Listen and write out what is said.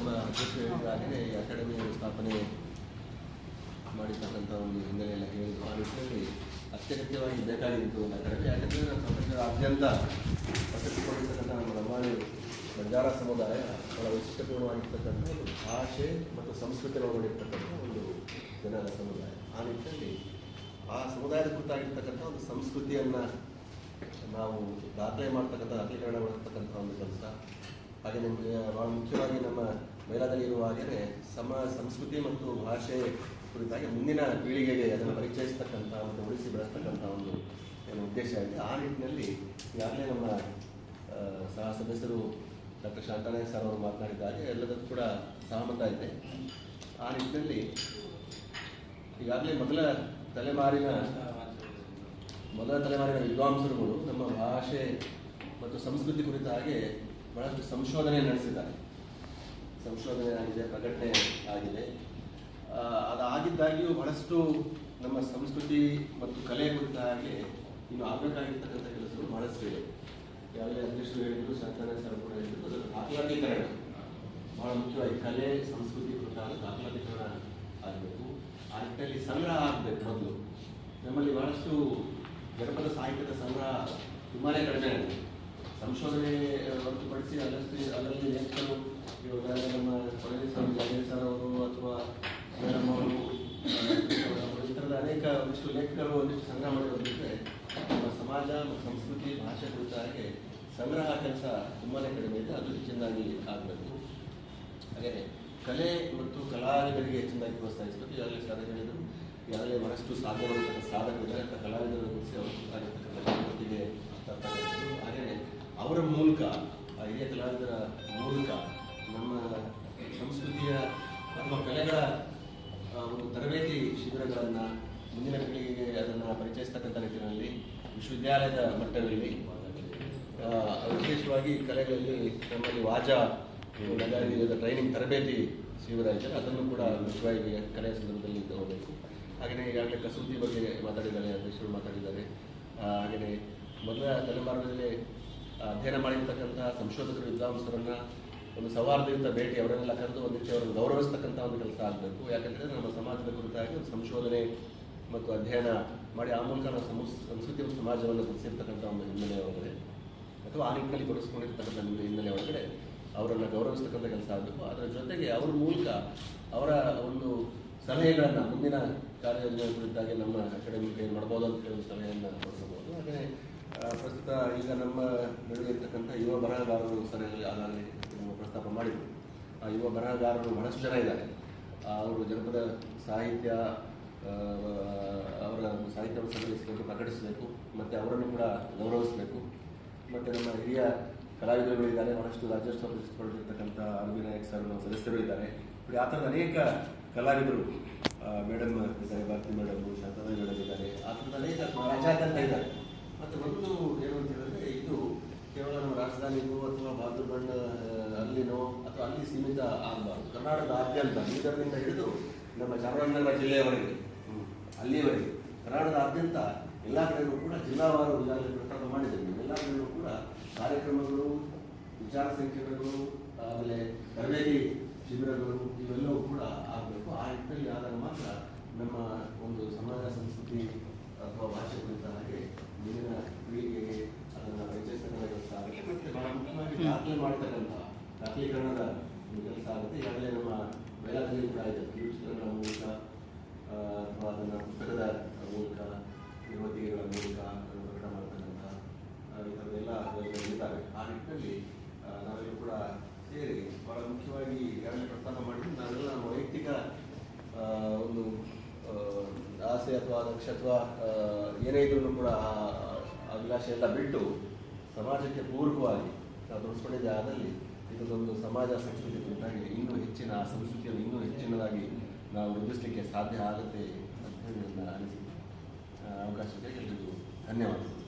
ನಮ್ಮ ಅಧ್ಯಕ್ಷರು ಹೇಳಿದಾಗಲೇ ಈ ಅಕಾಡೆಮಿಯ ಸ್ಥಾಪನೆ ಮಾಡಿರ್ತಕ್ಕಂಥ ಒಂದು ಹಿನ್ನೆಲೆಯಲ್ಲಿ ಹೇಳಿದ್ರು. ಆ ನಿಟ್ಟಿನಲ್ಲಿ ಅತ್ಯಗತ್ಯವಾಗಿ ಬೇಕಾಗಿತ್ತು ಒಂದು ಅಕಾಡೆಮಿ. ಯಾಕಂದರೆ ನಮ್ಮ ಪ್ರಪಂಚದಾದ್ಯಂತ ಪ್ರಕಟಿಸಿಕೊಂಡಿರ್ತಕ್ಕಂಥ ನಮ್ಮ ಲಂಬಾಣಿ ಬಂಜಾರ ಸಮುದಾಯ ಬಹಳ ವೈಶಿಷ್ಟ್ಯಪೂರ್ಣವಾಗಿರ್ತಕ್ಕಂಥ ಒಂದು ಭಾಷೆ ಮತ್ತು ಸಂಸ್ಕೃತಿ ಒಳಗೊಂಡಿರ್ತಕ್ಕಂಥ ಒಂದು ಜನರ ಸಮುದಾಯ. ಆ ನಿಟ್ಟಿನಲ್ಲಿ ಆ ಸಮುದಾಯದ ಕುರಿತಾಗಿರ್ತಕ್ಕಂಥ ಒಂದು ಸಂಸ್ಕೃತಿಯನ್ನು ನಾವು ದಾಖಲೆ ಮಾಡ್ತಕ್ಕಂಥ ದಾಖಲೀಕರಣ ಮಾಡ್ತಕ್ಕಂಥ ಒಂದು ಕೆಲಸ. ಹಾಗೆ ನಿಮಗೆ ಭಾಳ ಮುಖ್ಯವಾಗಿ ನಮ್ಮ ಮೇಳದಲ್ಲಿ ಇರುವ ಹಾಗೆಯೇ ಸಂಸ್ಕೃತಿ ಮತ್ತು ಭಾಷೆ ಕುರಿತಾಗಿ ಮುಂದಿನ ಪೀಳಿಗೆಗೆ ಅದನ್ನು ಪರಿಚಯಿಸ್ತಕ್ಕಂಥ ಒಂದು ಉಳಿಸಿ ಬೆಳೆಸ್ತಕ್ಕಂಥ ಒಂದು ಏನು ಉದ್ದೇಶ ಇದೆ. ಆ ನಿಟ್ಟಿನಲ್ಲಿ ಈಗಾಗಲೇ ನಮ್ಮ ಸಹ ಸದಸ್ಯರು ಡಾಕ್ಟರ್ ಶಾಂತಾನಾಯಕ್ ಸರ್ ಅವರು ಮಾತನಾಡಿದ್ದಾರೆ. ಎಲ್ಲದಕ್ಕೂ ಕೂಡ ಸಹಮತ ಇದೆ. ಆ ನಿಟ್ಟಿನಲ್ಲಿ ಈಗಾಗಲೇ ಮೊದಲ ತಲೆಮಾರಿನ ವಿದ್ವಾಂಸರುಗಳು ನಮ್ಮ ಭಾಷೆ ಮತ್ತು ಸಂಸ್ಕೃತಿ ಕುರಿತಾಗಿ ಬಹಳಷ್ಟು ಸಂಶೋಧನೆ ನಡೆಸಿದ್ದಾರೆ. ಸಂಶೋಧನೆ ಆಗಿದೆ, ಪ್ರಕಟಣೆ ಆಗಿದೆ. ಅದಾಗಿದ್ದಾಗಿಯೂ ಬಹಳಷ್ಟು ನಮ್ಮ ಸಂಸ್ಕೃತಿ ಮತ್ತು ಕಲೆ ಕುರಿತಾಗಿ ಇನ್ನು ಆಗಬೇಕಾಗಿರ್ತಕ್ಕಂಥ ಕೆಲಸಗಳು ಬಹಳಷ್ಟು ಇದೆ. ಈಗಾಗಲೇ ಅಧ್ಯಕ್ಷರು ಹೇಳಿದ್ರು, ಶಾಂತಾನಾಯಕ್ ಸರ್ ಕೂಡ ಹೇಳಿದ್ರು, ಅದರ ದಾಖಲಾತೀಕರಣ ಬಹಳ ಮುಖ್ಯವಾಗಿ ಕಲೆ ಸಂಸ್ಕೃತಿ ಕುರಿತಾದ ದಾಖಲಾತೀಕರಣ ಆಗಬೇಕು. ಆ ನಿಟ್ಟಿನಲ್ಲಿ ಸಂಗ್ರಹ ಆಗಬೇಕು. ಮೊದಲು ನಮ್ಮಲ್ಲಿ ಬಹಳಷ್ಟು ಜನಪದ ಸಾಹಿತ್ಯದ ಸಂಗ್ರಹ ತುಂಬಾ ಕಡಿಮೆ ಆಗಿದೆ. ಸಂಶೋಧನೆ ಹೊರತುಪಡಿಸಿ ಅಲ್ಲಲ್ಲಿ ಲೇಖಕರು ಇವಾಗ ನಮ್ಮ ಪಳನಿಸ್ವಾಮಿ ಜಾಗೇಶ್ ಸರ್ ಅವರು ಅಥವಾ ಮೇಡಮ್ ಅವರು ಈ ಥರದ ಅನೇಕ ಒಂದಿಷ್ಟು ಲೇಖಕರು ಒಂದಿಷ್ಟು ಸಂಗ್ರಹ ಮಾಡಿರೋದಿದ್ರೆ ನಮ್ಮ ಸಮಾಜ ಮತ್ತು ಸಂಸ್ಕೃತಿ ಭಾಷೆ ಕುರಿತಾಗಿ ಸಂಗ್ರಹ ಕೆಲಸ ತುಂಬಾ ಕಡಿಮೆ ಇದೆ. ಅದು ಹೆಚ್ಚಿನದಾಗಿ ಆಗಬೇಕು. ಹಾಗೆ ಕಲೆ ಮತ್ತು ಕಲಾವಿದರಿಗೆ ಹೆಚ್ಚಿನದಾಗಿ ಪ್ರೋತ್ಸಾಹಿಸಬೇಕು. ಈಗಾಗಲೇ ಸರ್ ಹೇಳಿದರು, ಈಗಾಗಲೇ ಬಹಳಷ್ಟು ಸಾಧಕರಿದ್ದಾರೆ ಅಂತ ಕಲಾವಿದರ ಗುರುತಿಸಿ ಅವರಿಗೆ ತರ್ತಕ್ಕಂಥದ್ದು. ಹಾಗೆಯೇ ಅವರ ಮೂಲಕ, ಆ ಹಿರಿಯ ಕಲಾವಿದರ ಮೂಲಕ ನಮ್ಮ ಸಂಸ್ಕೃತಿಯ ಅಥವಾ ಕಲೆಗಳ ಒಂದು ತರಬೇತಿ ಶಿಬಿರಗಳನ್ನು ಮುಂದಿನ ಪೀಳಿಗೆಗೆ ಅದನ್ನು ಪರಿಚಯಿಸ್ತಕ್ಕಂಥ ನಿಟ್ಟಿನಲ್ಲಿ ವಿಶ್ವವಿದ್ಯಾಲಯದ ಮಟ್ಟದಲ್ಲಿ ವಿಶೇಷವಾಗಿ ಕಲೆಗಳಲ್ಲಿ ನಮ್ಮಲ್ಲಿ ವಾಜಾ ಟ್ರೈನಿಂಗ್ ತರಬೇತಿ ಶಿಬಿರ ಇದೆ. ಅದನ್ನು ಕೂಡ ಮುಖ್ಯವಾಗಿ ಕಲೆಯ ಸಂದರ್ಭದಲ್ಲಿ ತಗೋಬೇಕು. ಹಾಗೆಯೇ ಈಗಾಗಲೇ ಕಸೂತಿ ಬಗ್ಗೆ ಮಾತಾಡಿದ್ದಾರೆ, ಅಧ್ಯಕ್ಷರು ಮಾತಾಡಿದ್ದಾರೆ. ಹಾಗೆಯೇ ಮೊದಲ ತಲೆಮಾರಿನಲ್ಲಿ ಅಧ್ಯಯನ ಮಾಡಿರ್ತಕ್ಕಂಥ ಸಂಶೋಧಕರು ವಿದ್ವಾಂಸರನ್ನು ಒಂದು ಸೌಹಾರ್ದಯುತ ಭೇಟಿ ಅವರನ್ನೆಲ್ಲ ಕರೆದು ಒಂದು ರೀತಿ ಅವರನ್ನು ಗೌರವಿಸ್ತಕ್ಕಂಥ ಒಂದು ಕೆಲಸ ಆಗಬೇಕು. ಯಾಕಂದರೆ ನಮ್ಮ ಸಮಾಜದ ಕುರಿತಾಗಿ ಒಂದು ಸಂಶೋಧನೆ ಮತ್ತು ಅಧ್ಯಯನ ಮಾಡಿ ಆ ಮೂಲಕ ನಾವು ಸಂಸ್ಕೃತಿ ಮತ್ತು ಸಮಾಜವನ್ನು ಗುರುತಿಸಿರ್ತಕ್ಕಂಥ ಒಂದು ಹಿನ್ನೆಲೆ ಒಳಗಡೆ ಅಥವಾ ಆ ನಿಟ್ಟಿನಲ್ಲಿ ತೊಡಗಿಸ್ಕೊಂಡಿರ್ತಕ್ಕಂಥ ಹಿನ್ನೆಲೆ ಒಳಗಡೆ ಅವರನ್ನು ಗೌರವಿಸ್ತಕ್ಕಂಥ ಕೆಲಸ ಆಗಬೇಕು. ಅದರ ಜೊತೆಗೆ ಅವ್ರ ಮೂಲಕ ಅವರ ಒಂದು ಸಲಹೆಗಳನ್ನು ಮುಂದಿನ ಕಾರ್ಯಯೋಜನೆ ಕುರಿತಾಗಿ ನಮ್ಮ ಅಕಾಡೆಮಿಗೆ ಏನು ಮಾಡ್ಬೋದು ಅಂತ ಕೆಲವು ಸಲಹೆಯನ್ನು ಕೊಡಿಸಬಹುದು. ಹಾಗೆಯೇ ಪ್ರಸ್ತುತ ಈಗ ನಮ್ಮ ನಡುವೆ ಇರ್ತಕ್ಕಂಥ ಯುವ ಬರಹಗಾರರು ಆಗಲಿ ನಮ್ಮ ಪ್ರಸ್ತಾಪ ಮಾಡಿದರು. ಆ ಯುವ ಬರಹಗಾರರು ಬಹಳಷ್ಟು ಜನ ಇದ್ದಾರೆ. ಅವರು ಜನಪದ ಸಾಹಿತ್ಯ ಅವರ ಸಾಹಿತ್ಯವನ್ನು ಸಂಗ್ರಹಿಸಬೇಕು, ಪ್ರಕಟಿಸಬೇಕು ಮತ್ತು ಅವರನ್ನು ಕೂಡ ಗೌರವಿಸಬೇಕು. ಮತ್ತು ನಮ್ಮ ಹಿರಿಯ ಕಲಾವಿದರುಗಳಿದ್ದಾರೆ, ಬಹಳಷ್ಟು ರಾಜ್ಯೋತ್ಸವ ಪ್ರಶಸ್ತಿಪಡೆದಿರ್ತಕ್ಕಂಥ ಅಭಿನಾಯಕ್ ಸರ್ ಸದಸ್ಯರು ಇದ್ದಾರೆ. ಆ ಥರದ ಅನೇಕ ಕಲಾವಿದರು, ಮೇಡಮ್ ಇದ್ದಾರೆ, ಭಾರತಿ ಮೇಡಮ್, ಶಾಂತಾನಾಯಕ್ ಮೇಡಮ್ ಇದ್ದಾರೆ. ಆ ಥರದ ಅನೇಕ ರಾಜ್ಯಾದ್ಯಂತ ಇದ್ದಾರೆ. ಮತ್ತು ಒಂದು ಏನು ಅಂತ ಹೇಳಿದ್ರೆ, ಇದು ಕೇವಲ ನಮ್ಮ ರಾಜಧಾನಿಗೂ ಅಥವಾ ಬಾಗಲಕೋಟೆ ಅಲ್ಲಿನೋ ಅಥವಾ ಅಲ್ಲಿ ಸೀಮಿತ ಆಗಬಾರ್ದು. ಕರ್ನಾಟಕದಾದ್ಯಂತ ಬೀದರ್ನಿಂದ ಹಿಡಿದು ನಮ್ಮ ಚಾಮರಾಜನಗರ ಜಿಲ್ಲೆಯವರೆಗೆ ಅಲ್ಲಿವರೆಗೆ ಕರ್ನಾಟಕದಾದ್ಯಂತ ಎಲ್ಲ ಕಡೆಯೂ ಕೂಡ ಜಿಲ್ಲಾವಾರು ಈಗಾಗಲೇ ಪ್ರಸ್ತಾಪ ಮಾಡಿದ್ದೇವೆ. ಎಲ್ಲ ಕಡೆಯೂ ಕೂಡ ಕಾರ್ಯಕ್ರಮಗಳು, ವಿಚಾರ ಸಂಕಿರಣಗಳು, ಆಮೇಲೆ ತರಬೇತಿ ಶಿಬಿರಗಳು ಇವೆಲ್ಲವೂ ಕೂಡ ಆಗಬೇಕು. ಆ ನಿಟ್ಟಿನಲ್ಲಿ ಆದಾಗ ಮಾತ್ರ ನಮ್ಮ ಒಂದು ಸಮಾಜ ಸಂಸ್ಕೃತಿ ಅಥವಾ ಭಾಷೆ ಕುರಿತ ಹಾಗೆ ಮುಂದಿನ ಪೀಳಿಗೆಗೆ ಅದನ್ನು ಪರಿಚಯಿಸ್ತಕ್ಕಂಥ ಕೆಲಸ ಆಗುತ್ತೆ. ಮತ್ತು ಬಹಳ ಮುಖ್ಯವಾಗಿ ದಾಖಲೆ ಮಾಡ್ತಕ್ಕಂಥ ದಾಖಲೀಕರಣದ ಕೆಲಸ ಆಗುತ್ತೆ. ಈಗಾಗಲೇ ನಮ್ಮ ಮೇಳದಲ್ಲಿ ಕೂಡ ಇದೆ. ಕಿರುಚಿತ್ರಗಳ ಮೂಲಕ ಅಥವಾ ಅದನ್ನು ಪುಸ್ತಕದ ಮೂಲಕ, ನಿರ್ವತಿಗೆಗಳ ಮೂಲಕ ಅದನ್ನು ಪ್ರಕಟ ಮಾಡ್ತಕ್ಕಂಥ ಈ ಥರದ್ದೆಲ್ಲ ಇದ್ದಾವೆ. ಆ ನಿಟ್ಟಿನಲ್ಲಿ ನಾವೆಲ್ಲೂ ಕೂಡ ಸೇರಿ ಬಹಳ ಮುಖ್ಯವಾಗಿ ಈಗಾಗಲೇ ಪ್ರಸ್ತಾಪ ಮಾಡಿದ್ದು ನಾವೆಲ್ಲ ನಮ್ಮ ವೈಯಕ್ತಿಕ ಒಂದು ಆಸೆ ಅಥವಾ ದಕ್ಷತ್ವ ಏನೇ ಇದ್ರೂ ಕೂಡ ಅಭಿಲಾಷೆ ಎಲ್ಲ ಬಿಟ್ಟು ಸಮಾಜಕ್ಕೆ ಪೂರಕವಾಗಿ ನಾವು ತೊಡಗಿಸ್ಕೊಂಡಿದ್ದೆ. ಆದಲ್ಲಿ ಇದೊಂದು ಸಮಾಜ ಸಂಸ್ಕೃತಿ ಕುರಿತಾಗಿ ಇನ್ನೂ ಹೆಚ್ಚಿನ ಆ ಸಂಸ್ಕೃತಿಯನ್ನು ಇನ್ನೂ ಹೆಚ್ಚಿನದಾಗಿ ನಾವು ವೃದ್ಧಿಸಲಿಕ್ಕೆ ಸಾಧ್ಯ ಆಗುತ್ತೆ ಅಂತ ಹೇಳಿ ನನ್ನ ಅನಿಸಿಕೆ. ಅವಕಾಶಕ್ಕೆ ಎಲ್ಲರಿಗೂ ಧನ್ಯವಾದಗಳು.